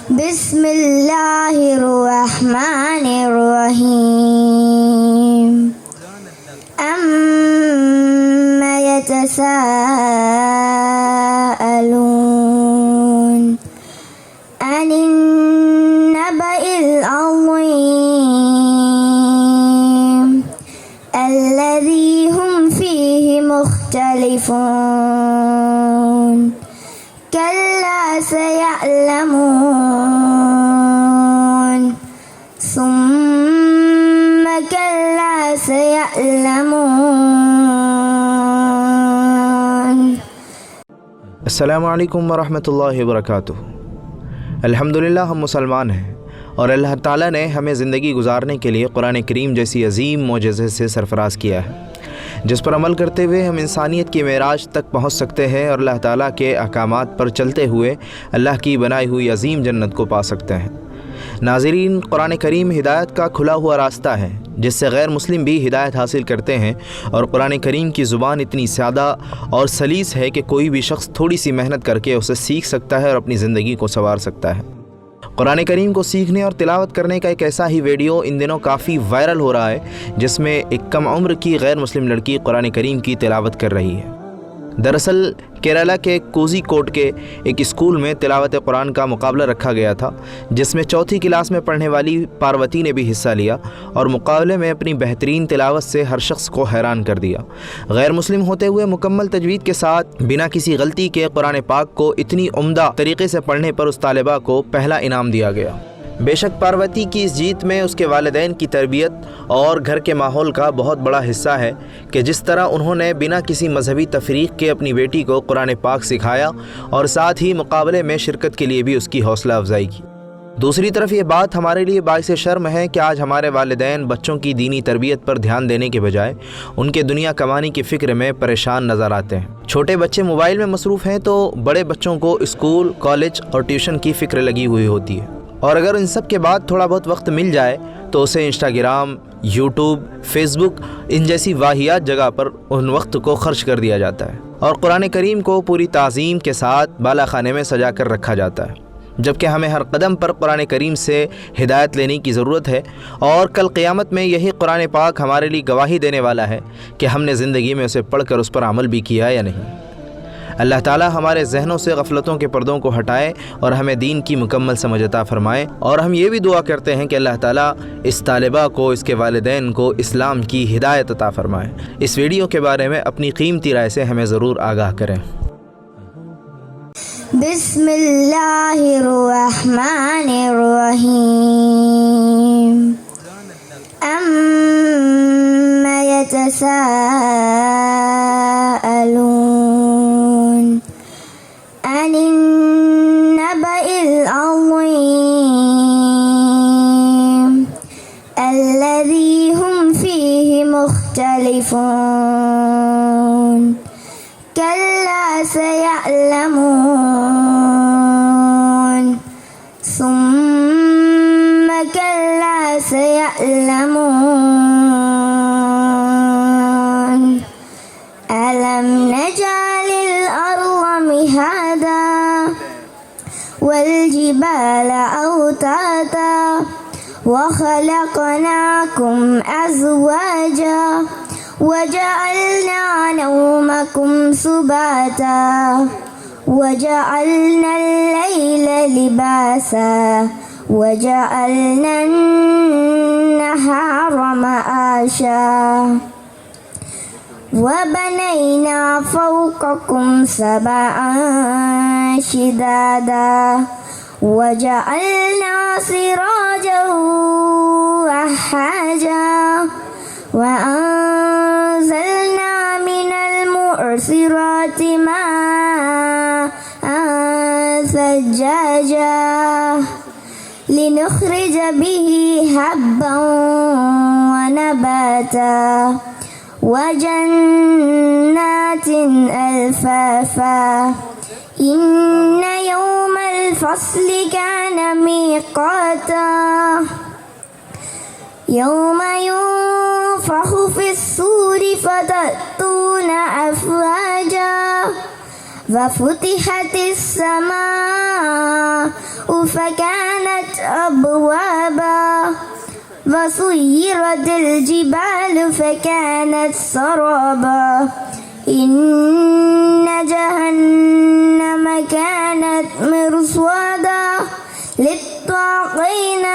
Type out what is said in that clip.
بسم اللہ الرحمن الرحیم اما یتساءلون عن النبأ العظیم الذی هم فیہ مختلفون کلا سیعلمون ثم کلا سیعلمون۔ السلام علیکم ورحمۃ اللہ وبرکاتہ۔ الحمدللہ ہم مسلمان ہیں اور اللہ تعالیٰ نے ہمیں زندگی گزارنے کے لیے قرآن کریم جیسی عظیم معجزے سے سرفراز کیا ہے، جس پر عمل کرتے ہوئے ہم انسانیت کی معراج تک پہنچ سکتے ہیں اور اللہ تعالیٰ کے احکامات پر چلتے ہوئے اللہ کی بنائی ہوئی عظیم جنت کو پا سکتے ہیں۔ ناظرین، قرآن کریم ہدایت کا کھلا ہوا راستہ ہے جس سے غیر مسلم بھی ہدایت حاصل کرتے ہیں، اور قرآن کریم کی زبان اتنی سادہ اور سلیس ہے کہ کوئی بھی شخص تھوڑی سی محنت کر کے اسے سیکھ سکتا ہے اور اپنی زندگی کو سنوار سکتا ہے۔ قرآن کریم کو سیکھنے اور تلاوت کرنے کا ایک ایسا ہی ویڈیو ان دنوں کافی وائرل ہو رہا ہے، جس میں ایک کم عمر کی غیر مسلم لڑکی قرآن کریم کی تلاوت کر رہی ہے۔ دراصل کیرالہ کے کوزی کوٹ کے ایک اسکول میں تلاوت قرآن کا مقابلہ رکھا گیا تھا، جس میں چوتھی کلاس میں پڑھنے والی پاروتی نے بھی حصہ لیا اور مقابلے میں اپنی بہترین تلاوت سے ہر شخص کو حیران کر دیا۔ غیر مسلم ہوتے ہوئے مکمل تجوید کے ساتھ بنا کسی غلطی کے قرآن پاک کو اتنی عمدہ طریقے سے پڑھنے پر اس طالبہ کو پہلا انعام دیا گیا۔ بے شک پاروتی کی اس جیت میں اس کے والدین کی تربیت اور گھر کے ماحول کا بہت بڑا حصہ ہے کہ جس طرح انہوں نے بنا کسی مذہبی تفریق کے اپنی بیٹی کو قرآن پاک سکھایا اور ساتھ ہی مقابلے میں شرکت کے لیے بھی اس کی حوصلہ افزائی کی۔ دوسری طرف یہ بات ہمارے لیے باعث شرم ہے کہ آج ہمارے والدین بچوں کی دینی تربیت پر دھیان دینے کے بجائے ان کے دنیا کمانے کی فکر میں پریشان نظر آتے ہیں۔ چھوٹے بچے موبائل میں مصروف ہیں تو بڑے بچوں کو اسکول، کالج اور ٹیوشن کی فکر لگی ہوئی ہوتی ہے، اور اگر ان سب کے بعد تھوڑا بہت وقت مل جائے تو اسے انسٹاگرام، یوٹیوب، فیس بک ان جیسی واہیات جگہ پر ان وقت کو خرچ کر دیا جاتا ہے، اور قرآن کریم کو پوری تعظیم کے ساتھ بالا خانے میں سجا کر رکھا جاتا ہے، جبکہ ہمیں ہر قدم پر قرآن کریم سے ہدایت لینے کی ضرورت ہے، اور کل قیامت میں یہی قرآن پاک ہمارے لیے گواہی دینے والا ہے کہ ہم نے زندگی میں اسے پڑھ کر اس پر عمل بھی کیا یا نہیں۔ اللہ تعالیٰ ہمارے ذہنوں سے غفلتوں کے پردوں کو ہٹائے اور ہمیں دین کی مکمل سمجھ عطا فرمائے، اور ہم یہ بھی دعا کرتے ہیں کہ اللہ تعالیٰ اس طالبہ کو، اس کے والدین کو اسلام کی ہدایت عطا فرمائے۔ اس ویڈیو کے بارے میں اپنی قیمتی رائے سے ہمیں ضرور آگاہ کریں۔ بسم اللہ الرحمن الرحیم اما یتساءلون عن النبأ العظیم الذی هم فیہ مختلفون کلا سیعلمون ثم کلا سیعلمون ألم نجعل الأرض مهادا والجبال أوتادا وخلقناكم أزواجا وجعلنا نومكم سباتا وجعلنا الليل لباسا وجعلنا النهار معاشا وبنينا فوقكم سبعا شدادا وجعلنا سراجا وهاجا وأنزلنا من المعصرات ماء ثجاجا لنخرج به حبا ونباتا وجنات ألفافا إن يوم الفصل كان ميقاتا يوم ينفخ في الصور فتأتون أفواجا وفتحت السماء فكانت أبوابا وسيرت الجبال فكانت سرابا إن جهنم كانت مرصادا للطاغين